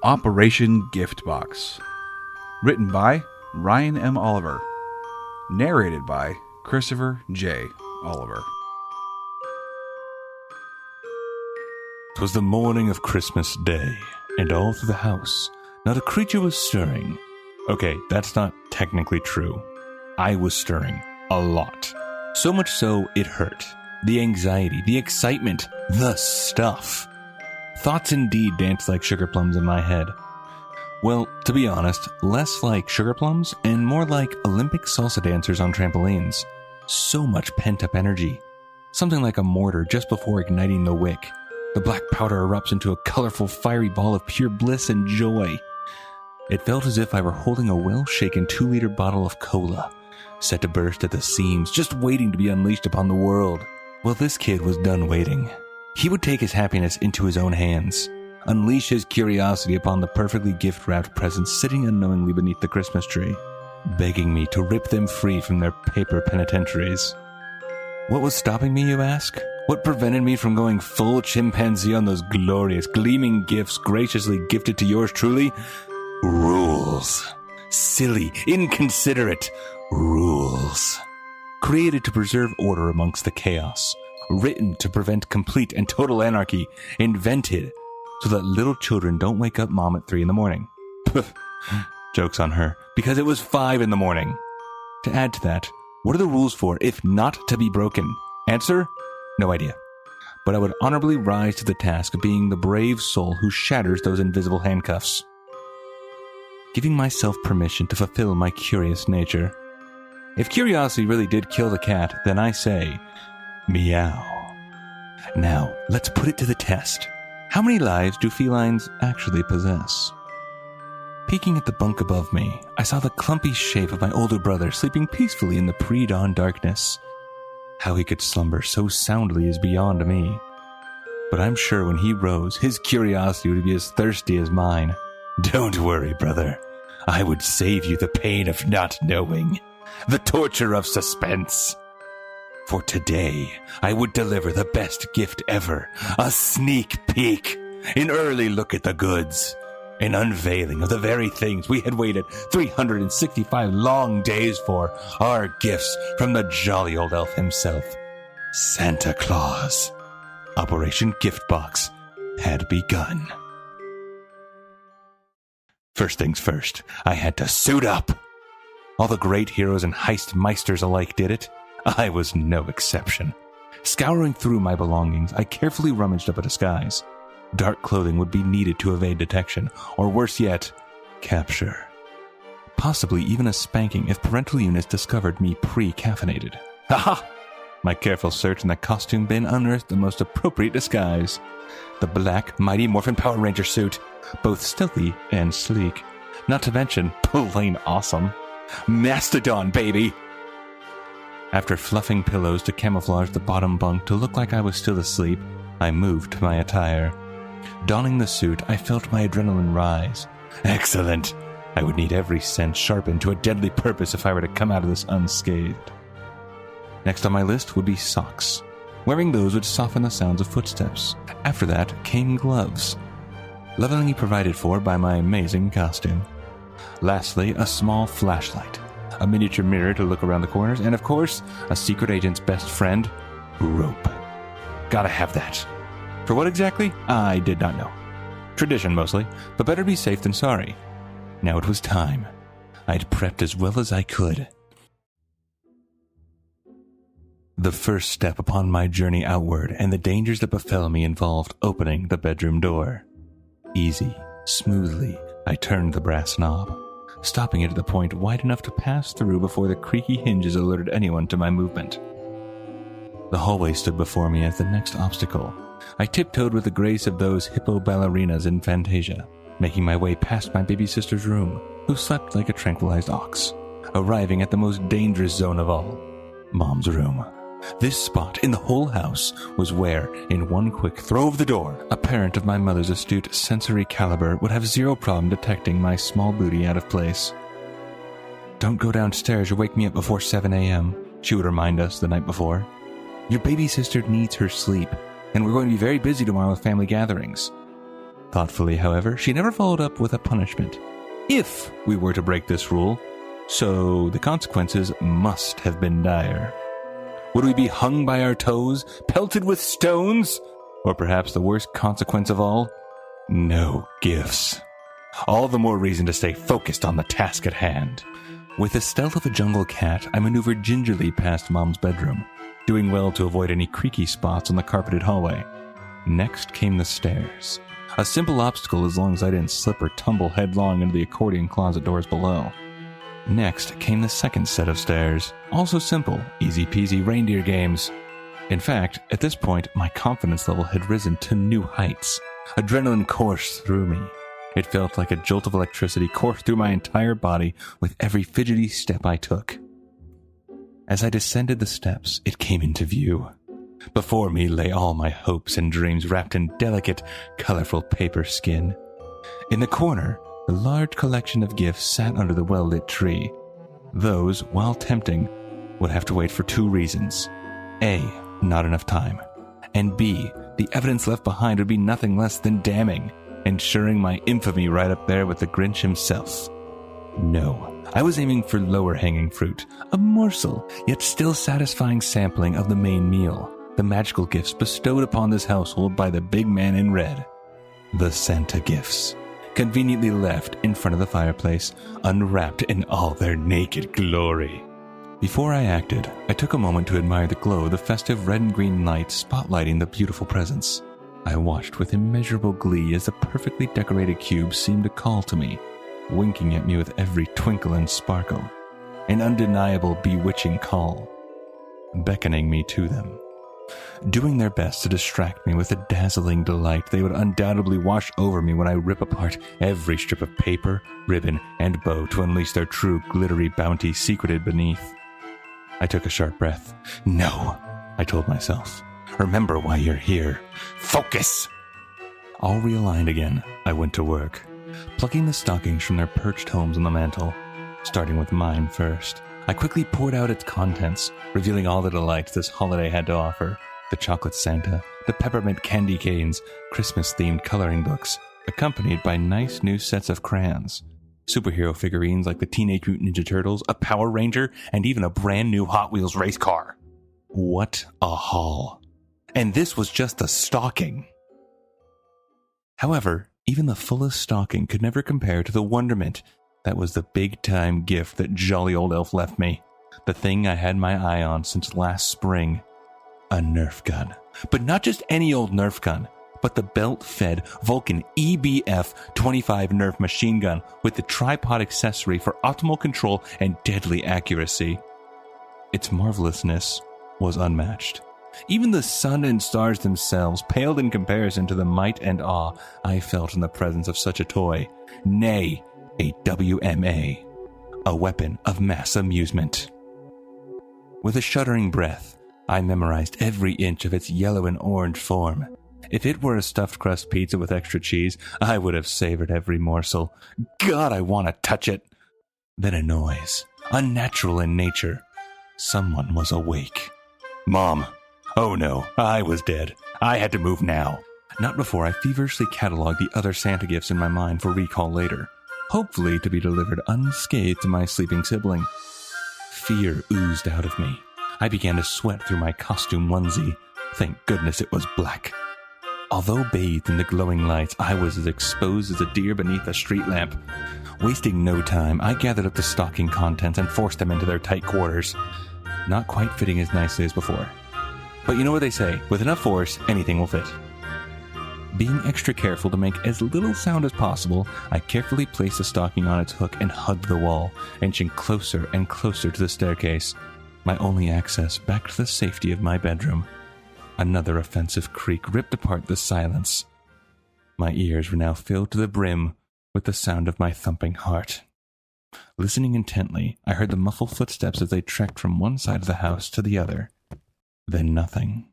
Operation Gift Box. Written by Ryan M. Oliver. Narrated by Christopher J. Oliver. 'Twas the morning of Christmas Day, and all through the house not a creature was stirring. Okay, that's not technically true. I was stirring a lot. So much so, it hurt. The anxiety, the excitement, the stuff. Thoughts indeed danced like sugar plums in my head. Well, to be honest, less like sugar plums and more like Olympic salsa dancers on trampolines. So much pent-up energy. Something like a mortar just before igniting the wick. The black powder erupts into a colorful, fiery ball of pure bliss and joy. It felt as if I were holding a well-shaken 2-liter bottle of cola, set to burst at the seams, just waiting to be unleashed upon the world. Well, this kid was done waiting. He would take his happiness into his own hands, unleash his curiosity upon the perfectly gift-wrapped presents sitting unknowingly beneath the Christmas tree, begging me to rip them free from their paper penitentiaries. What was stopping me, you ask? What prevented me from going full chimpanzee on those glorious, gleaming gifts graciously gifted to yours truly? Rules. Silly, inconsiderate rules. Created to preserve order amongst the chaos. Written to prevent complete and total anarchy. Invented so that little children don't wake up mom at 3 in the morning. Joke's on her, because it was 5 in the morning. To add to that, what are the rules for if not to be broken? Answer? No idea. But I would honorably rise to the task of being the brave soul who shatters those invisible handcuffs. Giving myself permission to fulfill my curious nature. If curiosity really did kill the cat, then I say, meow. Now, let's put it to the test. How many lives do felines actually possess? Peeking at the bunk above me, I saw the clumpy shape of my older brother sleeping peacefully in the pre-dawn darkness. How he could slumber so soundly is beyond me. But I'm sure when he rose, his curiosity would be as thirsty as mine. Don't worry, brother. I would save you the pain of not knowing, the torture of suspense. For today, I would deliver the best gift ever, a sneak peek, an early look at the goods, an unveiling of the very things we had waited 365 long days for, our gifts from the jolly old elf himself, Santa Claus. Operation Gift Box had begun. First things first, I had to suit up. All the great heroes and heist meisters alike did it. I was no exception. Scouring through my belongings, I carefully rummaged up a disguise. Dark clothing would be needed to evade detection, or worse yet, capture. Possibly even a spanking if parental units discovered me pre-caffeinated. Ha-ha! My careful search in the costume bin unearthed the most appropriate disguise. The black Mighty Morphin Power Ranger suit, both stealthy and sleek. Not to mention, plain awesome. Mastodon, baby! After fluffing pillows to camouflage the bottom bunk to look like I was still asleep, I moved to my attire. Donning the suit, I felt my adrenaline rise. Excellent! I would need every sense sharpened to a deadly purpose if I were to come out of this unscathed. Next on my list would be socks. Wearing those would soften the sounds of footsteps. After that came gloves, lovingly provided for by my amazing costume. Lastly, a small flashlight, a miniature mirror to look around the corners, and of course, a secret agent's best friend, rope. Gotta have that. For what exactly? I did not know. Tradition mostly, but better be safe than sorry. Now it was time. I'd prepped as well as I could. The first step upon my journey outward and the dangers that befell me involved opening the bedroom door. Easy, smoothly, I turned the brass knob, stopping it at the point wide enough to pass through before the creaky hinges alerted anyone to my movement. The hallway stood before me as the next obstacle. I tiptoed with the grace of those hippo ballerinas in Fantasia, making my way past my baby sister's room, who slept like a tranquilized ox, arriving at the most dangerous zone of all, Mom's room. This spot in the whole house was where, in one quick throw of the door, a parent of my mother's astute sensory caliber would have zero problem detecting my small booty out of place. "Don't go downstairs or wake me up before 7 a.m., she would remind us the night before. "Your baby sister needs her sleep, and we're going to be very busy tomorrow with family gatherings." Thoughtfully, however, she never followed up with a punishment. If we were to break this rule, so the consequences must have been dire. Would we be hung by our toes, pelted with stones? Or perhaps the worst consequence of all? No gifts. All the more reason to stay focused on the task at hand. With the stealth of a jungle cat, I maneuvered gingerly past Mom's bedroom, doing well to avoid any creaky spots on the carpeted hallway. Next came the stairs. A simple obstacle as long as I didn't slip or tumble headlong into the accordion closet doors below. Next came the second set of stairs. Also simple, easy peasy reindeer games. In fact, at this point, my confidence level had risen to new heights. Adrenaline coursed through me. It felt like a jolt of electricity coursed through my entire body with every fidgety step I took. As I descended the steps, it came into view. Before me lay all my hopes and dreams wrapped in delicate, colorful paper skin. In the corner, a large collection of gifts sat under the well-lit tree. Those, while tempting, would have to wait for two reasons. A, not enough time. And B, the evidence left behind would be nothing less than damning, ensuring my infamy right up there with the Grinch himself. No, I was aiming for lower-hanging fruit, a morsel, yet still satisfying sampling of the main meal. The magical gifts bestowed upon this household by the big man in red. The Santa gifts, conveniently left in front of the fireplace, unwrapped in all their naked glory. Before I acted, I took a moment to admire the glow of the festive red and green lights spotlighting the beautiful presents. I watched with immeasurable glee as the perfectly decorated cubes seemed to call to me, winking at me with every twinkle and sparkle. An undeniable, bewitching call, beckoning me to them. Doing their best to distract me with a dazzling delight they would undoubtedly wash over me when I rip apart every strip of paper, ribbon, and bow to unleash their true glittery bounty secreted beneath. I took a sharp breath. No, I told myself. Remember why you're here. Focus! All realigned again, I went to work, plucking the stockings from their perched homes on the mantel, starting with mine first. I quickly poured out its contents, revealing all the delights this holiday had to offer. The chocolate Santa, the peppermint candy canes, Christmas-themed coloring books, accompanied by nice new sets of crayons. Superhero figurines like the Teenage Mutant Ninja Turtles, a Power Ranger, and even a brand new Hot Wheels race car. What a haul. And this was just the stocking. However, even the fullest stocking could never compare to the wonderment that was the big-time gift that jolly old elf left me. The thing I had my eye on since last spring. A Nerf gun. But not just any old Nerf gun, but the belt-fed Vulcan EBF-25 Nerf machine gun with the tripod accessory for optimal control and deadly accuracy. Its marvelousness was unmatched. Even the sun and stars themselves paled in comparison to the might and awe I felt in the presence of such a toy. Nay, a WMA, a weapon of mass amusement. With a shuddering breath, I memorized every inch of its yellow and orange form. If it were a stuffed crust pizza with extra cheese, I would have savored every morsel. God, I want to touch it. Then a noise, unnatural in nature. Someone was awake. Mom. Oh no, I was dead. I had to move now. Not before I feverishly cataloged the other Santa gifts in my mind for recall later, hopefully to be delivered unscathed to my sleeping sibling. Fear oozed out of me. I began to sweat through my costume onesie. Thank goodness it was black. Although bathed in the glowing lights, I was as exposed as a deer beneath a street lamp. Wasting no time, I gathered up the stocking contents and forced them into their tight quarters, not quite fitting as nicely as before. But you know what they say, with enough force, anything will fit. Being extra careful to make as little sound as possible, I carefully placed the stocking on its hook and hugged the wall, inching closer and closer to the staircase, my only access back to the safety of my bedroom. Another offensive creak ripped apart the silence. My ears were now filled to the brim with the sound of my thumping heart. Listening intently, I heard the muffled footsteps as they trekked from one side of the house to the other. Then nothing.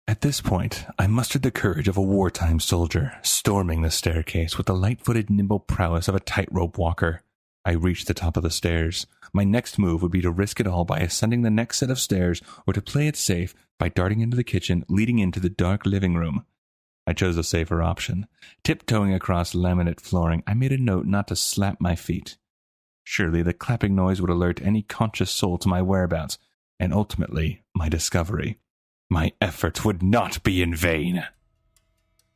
At this point, I mustered the courage of a wartime soldier, storming the staircase with the light-footed, nimble prowess of a tightrope walker. I reached the top of the stairs. My next move would be to risk it all by ascending the next set of stairs, or to play it safe by darting into the kitchen leading into the dark living room. I chose a safer option. Tiptoeing across laminate flooring, I made a note not to slap my feet. Surely the clapping noise would alert any conscious soul to my whereabouts, and ultimately my discovery. My efforts would not be in vain.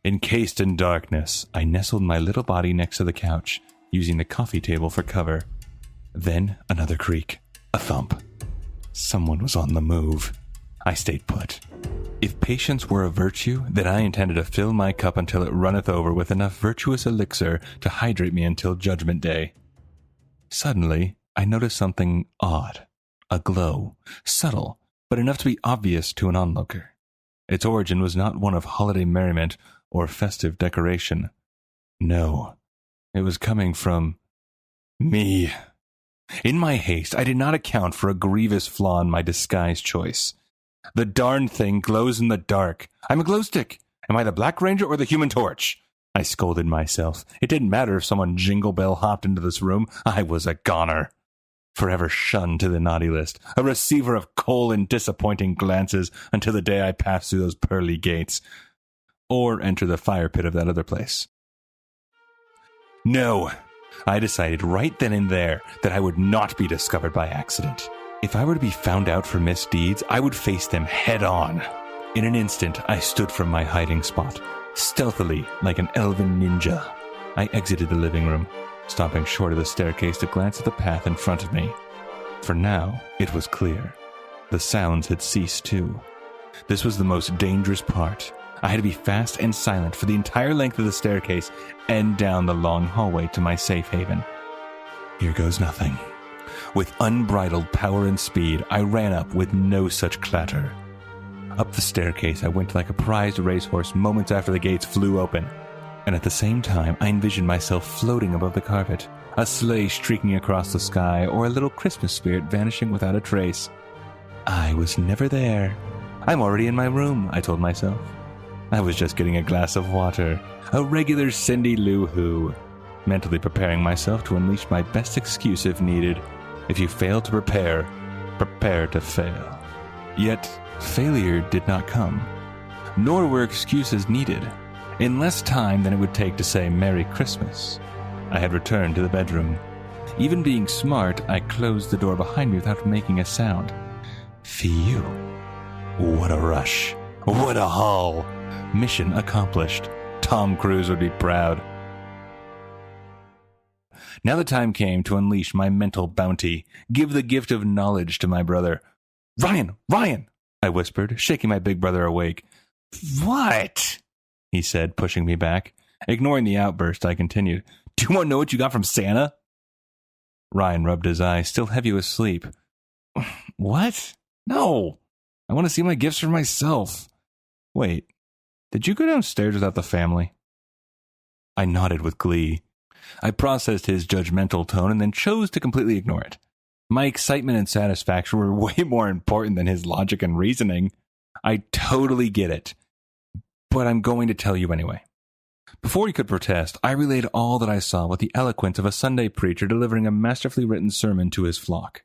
Encased in darkness, I nestled my little body next to the couch, using the coffee table for cover. Then another creak, a thump. Someone was on the move. I stayed put. If patience were a virtue, then I intended to fill my cup until it runneth over with enough virtuous elixir to hydrate me until Judgment Day. Suddenly, I noticed something odd. A glow, subtle, but enough to be obvious to an onlooker. Its origin was not one of holiday merriment or festive decoration. No, it was coming from me. In my haste, I did not account for a grievous flaw in my disguise choice. The darn thing glows in the dark. I'm a glow stick. Am I the Black Ranger or the Human Torch? I scolded myself. It didn't matter if someone jingle bell hopped into this room. I was a goner. Forever shunned to the naughty list. A receiver of cold and disappointing glances until the day I pass through those pearly gates. Or enter the fire pit of that other place. No. I decided right then and there that I would not be discovered by accident. If I were to be found out for misdeeds, I would face them head on. In an instant, I stood from my hiding spot. Stealthily, like an elven ninja, I exited the living room, stopping short of the staircase to glance at the path in front of me. For now, it was clear. The sounds had ceased too. This was the most dangerous part. I had to be fast and silent for the entire length of the staircase and down the long hallway to my safe haven. Here goes nothing. With unbridled power and speed, I ran up with no such clatter. Up the staircase I went like a prized racehorse moments after the gates flew open. And at the same time, I envisioned myself floating above the carpet, a sleigh streaking across the sky, or a little Christmas spirit vanishing without a trace. I was never there. I'm already in my room, I told myself. I was just getting a glass of water, a regular Cindy Lou Who, mentally preparing myself to unleash my best excuse if needed. If you fail to prepare, prepare to fail. Yet, failure did not come, nor were excuses needed. In less time than it would take to say Merry Christmas, I had returned to the bedroom. Even being smart, I closed the door behind me without making a sound. Phew. What a rush. What a haul. Mission accomplished. Tom Cruise would be proud. Now the time came to unleash my mental bounty, give the gift of knowledge to my brother. Ryan! Ryan! I whispered, shaking my big brother awake. What? He said, pushing me back. Ignoring the outburst, I continued. Do you want to know what you got from Santa? Ryan rubbed his eyes, still heavy with sleep. What? No! I want to see my gifts for myself. Wait, did you go downstairs without the family? I nodded with glee. I processed his judgmental tone and then chose to completely ignore it. My excitement and satisfaction were way more important than his logic and reasoning. I totally get it. But I'm going to tell you anyway. Before he could protest, I relayed all that I saw with the eloquence of a Sunday preacher delivering a masterfully written sermon to his flock.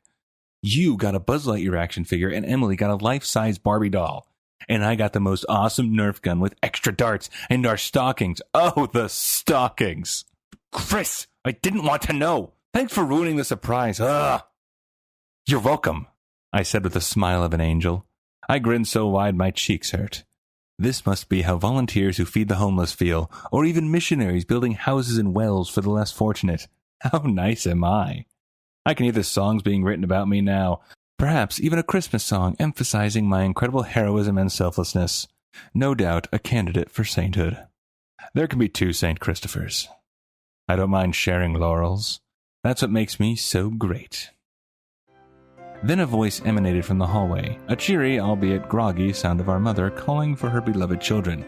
You got a Buzz Lightyear action figure, and Emily got a life-size Barbie doll. And I got the most awesome Nerf gun with extra darts and our stockings. Oh, the stockings! Chris, I didn't want to know. Thanks for ruining the surprise. Ugh. You're welcome, I said with the smile of an angel. I grinned so wide my cheeks hurt. This must be how volunteers who feed the homeless feel, or even missionaries building houses and wells for the less fortunate. How nice am I? I can hear the songs being written about me now, perhaps even a Christmas song emphasizing my incredible heroism and selflessness. No doubt a candidate for sainthood. There can be two St. Christophers. I don't mind sharing laurels. That's what makes me so great. Then a voice emanated from the hallway, a cheery, albeit groggy sound of our mother calling for her beloved children.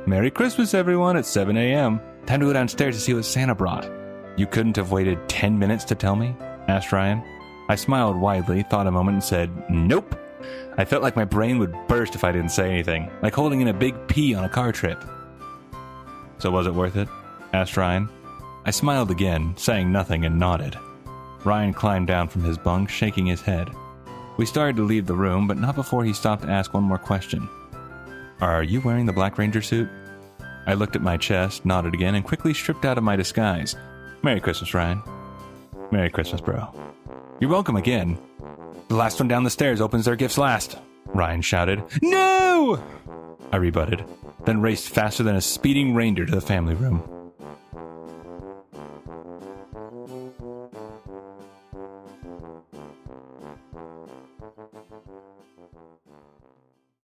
Merry Christmas, everyone, at 7 a.m. Time to go downstairs to see what Santa brought. You couldn't have waited 10 minutes to tell me? Asked Ryan. I smiled widely, thought a moment, and said, nope. I felt like my brain would burst if I didn't say anything, like holding in a big pea on a car trip. So was it worth it? Asked Ryan. I smiled again, saying nothing, and nodded. Ryan climbed down from his bunk, shaking his head. We started to leave the room, but not before he stopped to ask one more question. Are you wearing the Black Ranger suit? I looked at my chest, nodded again, and quickly stripped out of my disguise. Merry Christmas, Ryan. Merry Christmas, bro. You're welcome again. The last one down the stairs opens their gifts last, Ryan shouted. No! I rebutted, then raced faster than a speeding reindeer to the family room.